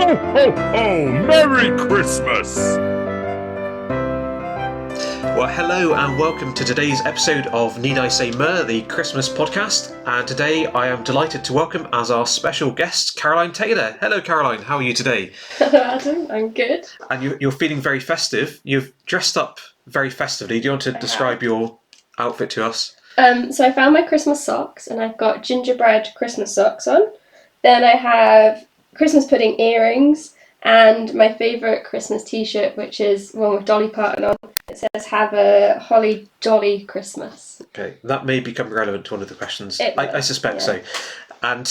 Ho, ho, ho! Merry Christmas! Well, hello and welcome to today's episode of Need I Say Myrrh, the Christmas podcast. And today I am delighted to welcome as our special guest, Caroline Taylor. Hello, Caroline. How are you today? Hello, Adam. I'm good. And you're feeling very festive. You've dressed up very festively. Do you want to describe your outfit to us? So I found my Christmas socks, and I've got gingerbread Christmas socks on. Then I have Christmas pudding earrings, and my favourite Christmas t-shirt, which is one with Dolly Parton on. It says, "Have a holly jolly Christmas." Okay, that may become relevant to one of the questions. It will, I suspect yeah. so. And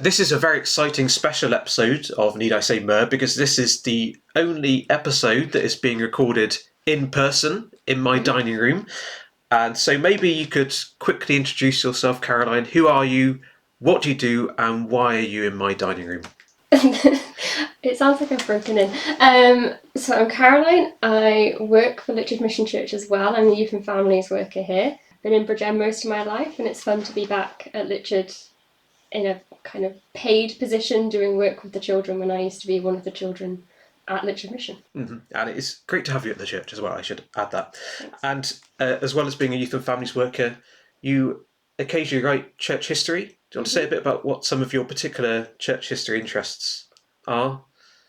this is a very exciting special episode of Need I Say Myrrh, because this is the only episode that is being recorded in person in my dining room. And so maybe you could quickly introduce yourself, Caroline. Who are you? What do you do? And why are you in my dining room? It sounds like I've broken in. So I'm Caroline. I work for Litchard Mission Church as well. I'm the youth and families worker here. Been in Bridgend most of my life, and it's fun to be back at Litchard in a kind of paid position doing work with the children when I used to be one of the children at Litchard Mission. Mm-hmm. And it's great to have you at the church as well, I should add that. Thanks. And as well as being a youth and families worker, you occasionally write church history. Do you want to say a bit about what some of your particular church history interests are?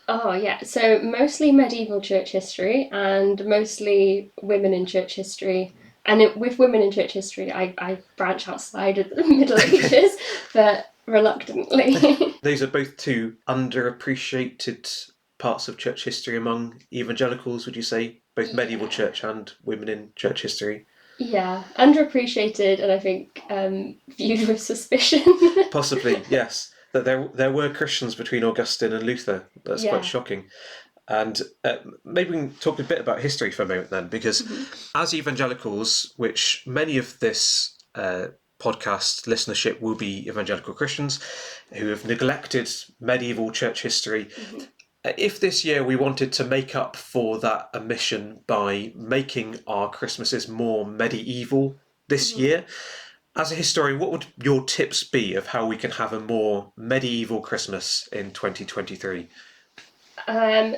Oh, yeah. So mostly medieval church history and mostly women in church history. And with women in church history, I branch outside of the Middle Ages, but reluctantly. Those are both two underappreciated parts of church history among evangelicals, would you say? Both medieval church and women in church history? Yeah, underappreciated, and I think viewed with suspicion. Possibly, yes. That there were Christians between Augustine and Luther. That's quite shocking. And maybe we can talk a bit about history for a moment then, because as evangelicals, which many of this podcast listenership will be evangelical Christians who have neglected medieval church history, if this year we wanted to make up for that omission by making our Christmases more medieval this year, as a historian, what would your tips be of how we can have a more medieval Christmas in 2023?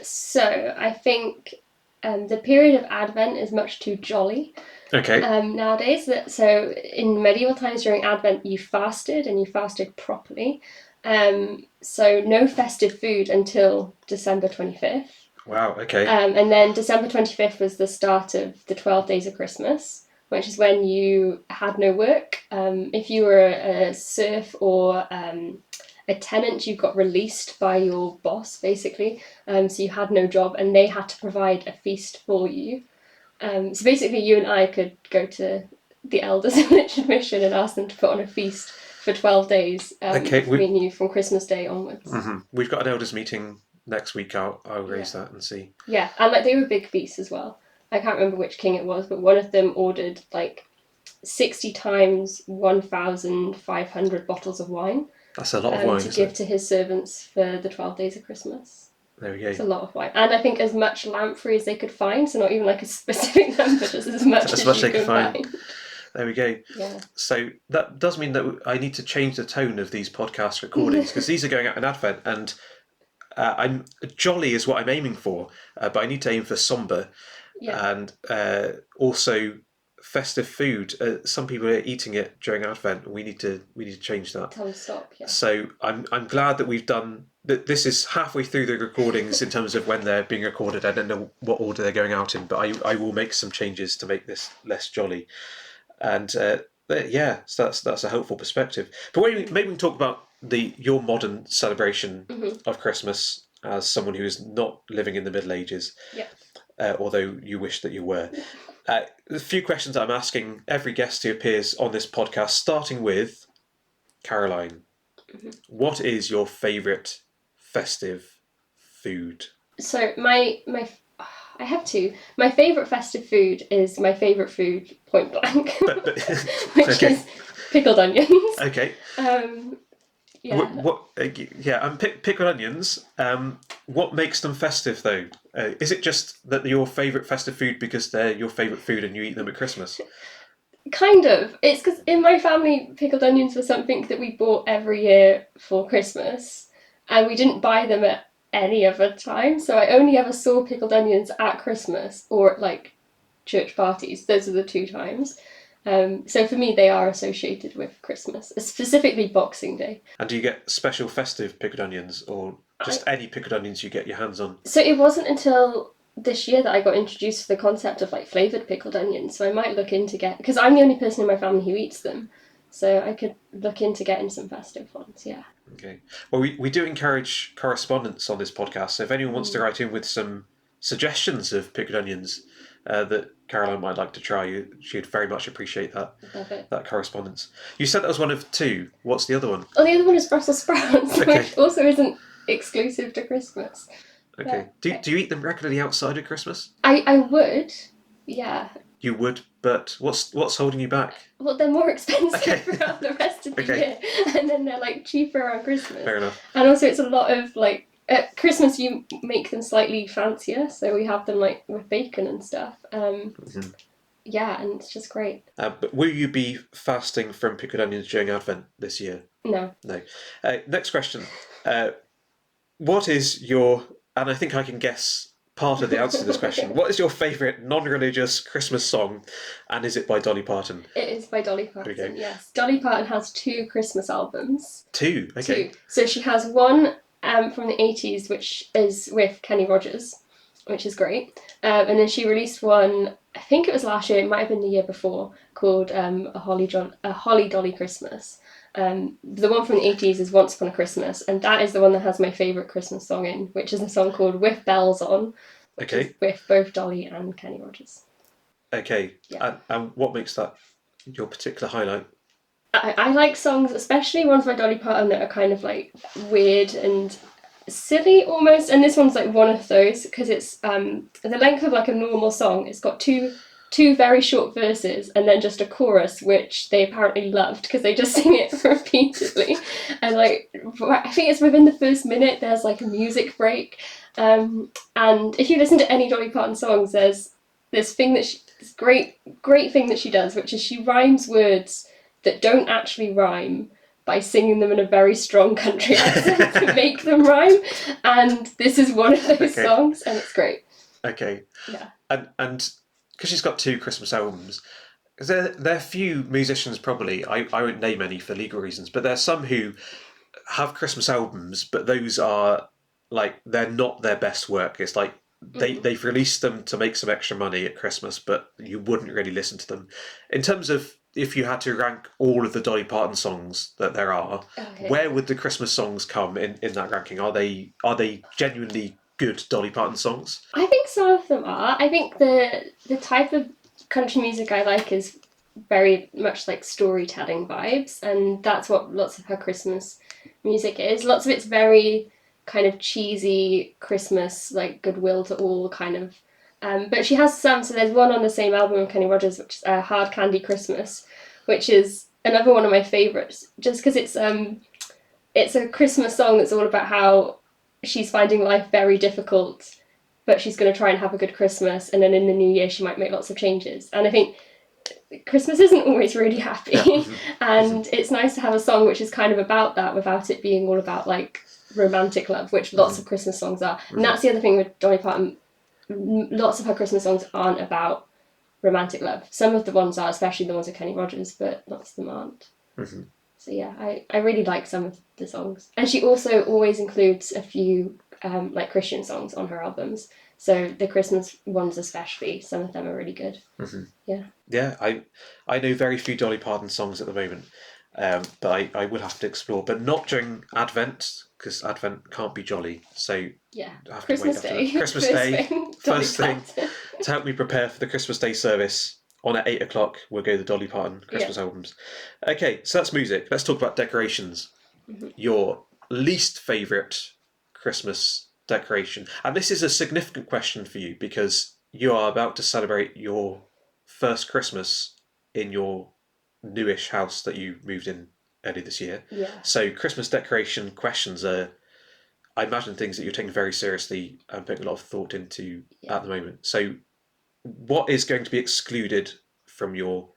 So I think the period of Advent is much too jolly. Okay. Nowadays, so in medieval times during Advent, you fasted, and you fasted properly. So no festive food until December 25th. Wow, okay. And then December 25th was the start of the 12 days of Christmas, which is when you had no work. If you were a serf or a tenant, you got released by your boss, basically. So you had no job, and they had to provide a feast for you. So basically, you and I could go to the elders of Litchard Mission and ask them to put on a feast for 12 days between you from Christmas Day onwards. We've got an elders meeting next week. I'll raise that and see. Yeah, and like they were big feasts as well. I can't remember which king it was, but one of them ordered like 60 times 1,500 bottles of wine. That's a lot of wine, to give to his servants for the 12 days of Christmas. There we go. It's a lot of wine. And I think as much lamprey as they could find, so not even like a specific number, just as much as they you could find. There we go. Yeah. So that does mean that I need to change the tone of these podcast recordings, because these are going out in Advent, and I'm jolly is what I'm aiming for, but I need to aim for sombre. Yeah. And also festive food. Some people are eating it during Advent. We need to change that. Tell them to stop. Yeah. So I'm glad that we've done that. This is halfway through the recordings in terms of when they're being recorded. I don't know what order they're going out in, but I will make some changes to make this less jolly. And so that's a helpful perspective. But maybe we can talk about your modern celebration of Christmas as someone who is not living in the Middle Ages. Yeah. Although you wish that you were. A few questions I'm asking every guest who appears on this podcast, starting with Caroline. What is your favourite festive food? So I have two. My favourite festive food is my favourite food, point blank, which is pickled onions. Okay. Yeah. Pickled onions. What makes them festive, though? Is it just that they're your favourite festive food because they're your favourite food and you eat them at Christmas? Kind of. It's because in my family, pickled onions were something that we bought every year for Christmas, and we didn't buy them at any other time. So I only ever saw pickled onions at Christmas or at like church parties. Those are the two times. So for me, they are associated with Christmas, specifically Boxing Day. And do you get special festive pickled onions, or just any pickled onions you get your hands on? So it wasn't until this year that I got introduced to the concept of like flavoured pickled onions. So I might look into because I'm the only person in my family who eats them. So I could look into getting some festive ones, yeah. Okay. Well, we do encourage correspondence on this podcast. So if anyone wants to write in with some suggestions of pickled onions that Caroline might like to try, she'd very much appreciate that. Love it. That correspondence. You said that was one of two. What's the other one? Oh, the other one is Brussels sprouts, Okay. which also isn't exclusive to Christmas. Okay. Yeah. Do you eat them regularly outside of Christmas? I would, yeah. You would, but what's holding you back? Well, they're more expensive Okay. throughout the rest of the Okay. year, and then they're like cheaper around Christmas. Fair enough. And also, it's a lot of like at Christmas you make them slightly fancier, so we have them like with bacon and stuff. Yeah, and it's just great. But will you be fasting from pickled onions during Advent this year? No. No. Next question. What is your, and I think I can guess part of the answer to this question, what is your favourite non-religious Christmas song, and is it by Dolly Parton? It is by Dolly Parton, Okay. yes. Dolly Parton has 2 Christmas albums. Two? Okay. 2. So she has one from the 80s, which is with Kenny Rogers, which is great. And then she released one, I think it was last year, it might have been the year before, called A Holly Dolly Christmas. The one from the 80s is Once Upon a Christmas, and that is the one that has my favourite Christmas song in, which is a song called With Bells On, which is with both Dolly and Kenny Rogers. Okay. Yeah. And what makes that your particular highlight? I like songs, especially ones by Dolly Parton, that are kind of like weird and silly almost, and this one's like one of those because it's the length of like a normal song. It's got two very short verses and then just a chorus, which they apparently loved because they just sing it repeatedly. And like I think it's within the first minute there's like a music break, and if you listen to any Dolly Parton songs, there's this thing that this great thing that she does, which is she rhymes words that don't actually rhyme by singing them in a very strong country accent to make them rhyme, and this is one of those songs, and it's great. Okay. Yeah. And because she's got 2 Christmas albums, there are few musicians probably, I won't name any for legal reasons, but there's some who have Christmas albums, but those are like, they're not their best work. It's like they've released them to make some extra money at Christmas, but you wouldn't really listen to them. In terms of, if you had to rank all of the Dolly Parton songs that there are, where would the Christmas songs come in that ranking? Are they genuinely good Dolly Parton songs? I think some of them are. I think the type of country music I like is very much like storytelling vibes, and that's what lots of her Christmas music is. Lots of it's very kind of cheesy Christmas, like Goodwill to All kind of. But she has some, so there's one on the same album of Kenny Rogers, which is Hard Candy Christmas, which is another one of my favourites, just because it's a Christmas song that's all about how she's finding life very difficult, but she's going to try and have a good Christmas, and then in the new year she might make lots of changes. And I think Christmas isn't always really happy, and it's nice to have a song which is kind of about that without it being all about like romantic love, which lots of Christmas songs are. And that's the other thing with Dolly Parton. Lots of her Christmas songs aren't about romantic love. Some of the ones are, especially the ones of Kenny Rogers, but lots of them aren't. So yeah, I really like some of the songs. And she also always includes a few like Christian songs on her albums. So the Christmas ones especially, some of them are really good. Yeah. Yeah, I know very few Dolly Parton songs at the moment, but I will have to explore. But not during Advent, because Advent can't be jolly. So yeah, I have Christmas to wait Day. Christmas Day, first thing to help me prepare for the Christmas Day service. On at 8:00, we'll go the Dolly Parton Christmas albums. Okay, so that's music. Let's talk about decorations. Your least favourite Christmas decoration. And this is a significant question for you because you are about to celebrate your first Christmas in your newish house that you moved in early this year. Yeah. So Christmas decoration questions are, I imagine, things that you're taking very seriously and putting a lot of thought into at the moment. So what is going to be excluded from your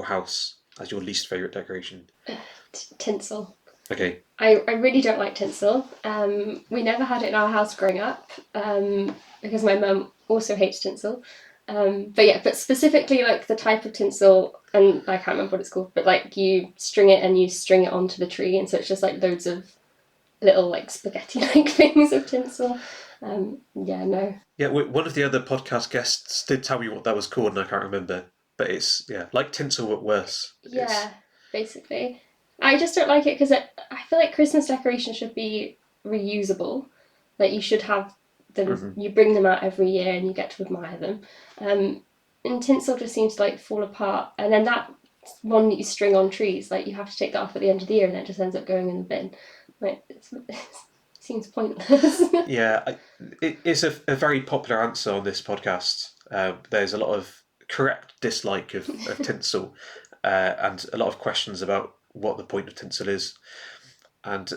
house as your least favourite decoration? Tinsel. Okay. I really don't like tinsel. We never had it in our house growing up because my mum also hates tinsel. But specifically like the type of tinsel, and I can't remember what it's called, but like you string it and you string it onto the tree, and so it's just like loads of little like spaghetti-like things of tinsel. No. Yeah, one of the other podcast guests did tell me what that was called, and I can't remember. But it's like tinsel but worse. Yeah, basically. I just don't like it because I feel like Christmas decorations should be reusable. Like you should have them, you bring them out every year and you get to admire them. And tinsel just seems to like fall apart. And then that one that you string on trees, like you have to take that off at the end of the year and then it just ends up going in the bin. Like it seems pointless. Yeah, it's a very popular answer on this podcast. There's a lot of correct dislike of tinsel and a lot of questions about what the point of tinsel is. And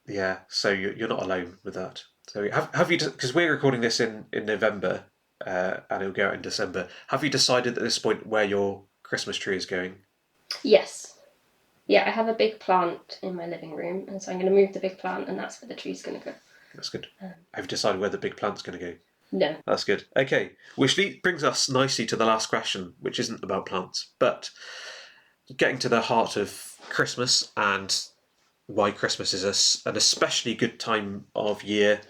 yeah, so you're not alone with that. So have you, because we're recording this in November and it'll go out in December, have you decided at this point where your Christmas tree is going? Yes. Yeah, I have a big plant in my living room, and so I'm going to move the big plant, and that's where the tree's going to go. That's good. Have you decided where the big plant's going to go? No. That's good. Okay, which brings us nicely to the last question, which isn't about plants, but getting to the heart of Christmas and why Christmas is an especially good time of year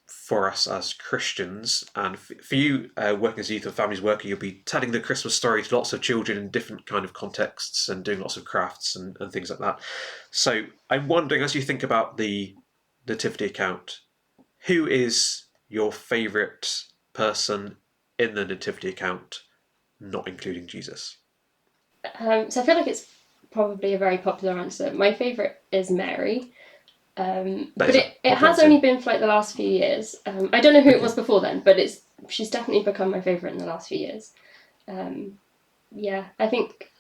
for us as Christians. And for you, working as a youth and families worker, you'll be telling the Christmas story to lots of children in different kind of contexts and doing lots of crafts and things like that. So I'm wondering, as you think about the nativity account, who is your favourite person in the nativity account, not including Jesus? So I feel like it's probably a very popular answer. My favourite is Mary. But it has only been for like the last few years. I don't know who it was before then, but she's definitely become my favourite in the last few years. I think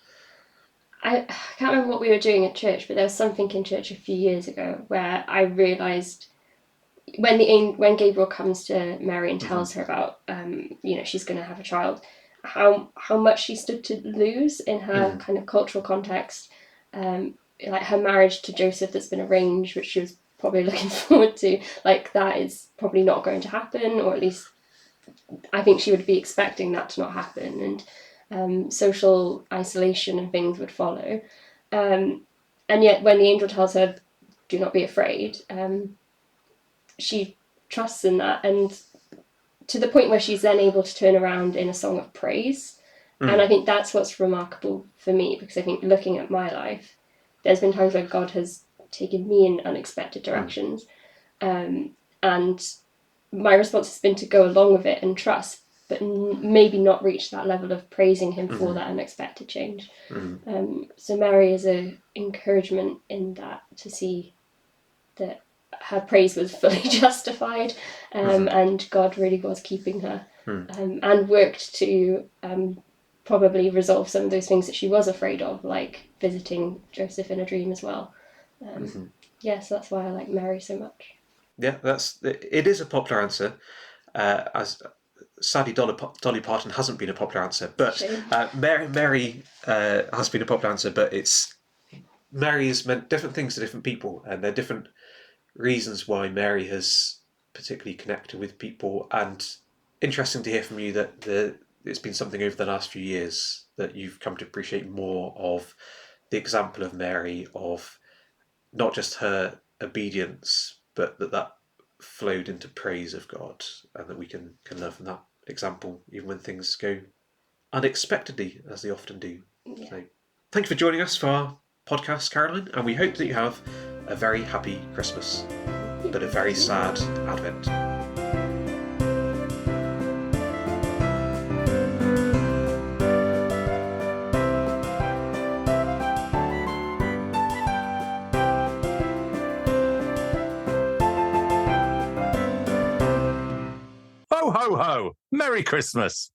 I can't remember what we were doing at church, but there was something in church a few years ago where I realised when Gabriel comes to Mary and tells her about she's going to have a child, how much she stood to lose in her kind of cultural context. Like her marriage to Joseph that's been arranged, which she was probably looking forward to, like that is probably not going to happen, or at least I think she would be expecting that to not happen, and social isolation and things would follow. And yet when the angel tells her, do not be afraid, she trusts in that, and to the point where she's then able to turn around in a song of praise. And I think that's what's remarkable for me, because I think looking at my life, there's been times where God has taken me in unexpected directions. And my response has been to go along with it and trust, but maybe not reach that level of praising him for that unexpected change. So Mary is an encouragement in that, to see that her praise was fully justified, and God really was keeping her, and worked to probably resolve some of those things that she was afraid of, like visiting Joseph in a dream as well. So that's why I like Mary so much. Yeah, it is a popular answer. As sadly, Dolly Parton hasn't been a popular answer, but Mary has been a popular answer. But Mary has meant different things to different people, and there are different reasons why Mary has particularly connected with people. And interesting to hear from you that it's been something over the last few years that you've come to appreciate more of the example of Mary, of not just her obedience, but that flowed into praise of God, and that we can learn from that example even when things go unexpectedly, as they often do. Yeah. So thank you for joining us for our podcast, Caroline, and we hope that you have a very happy Christmas, but a very sad Advent. Ho, ho, ho! Merry Christmas!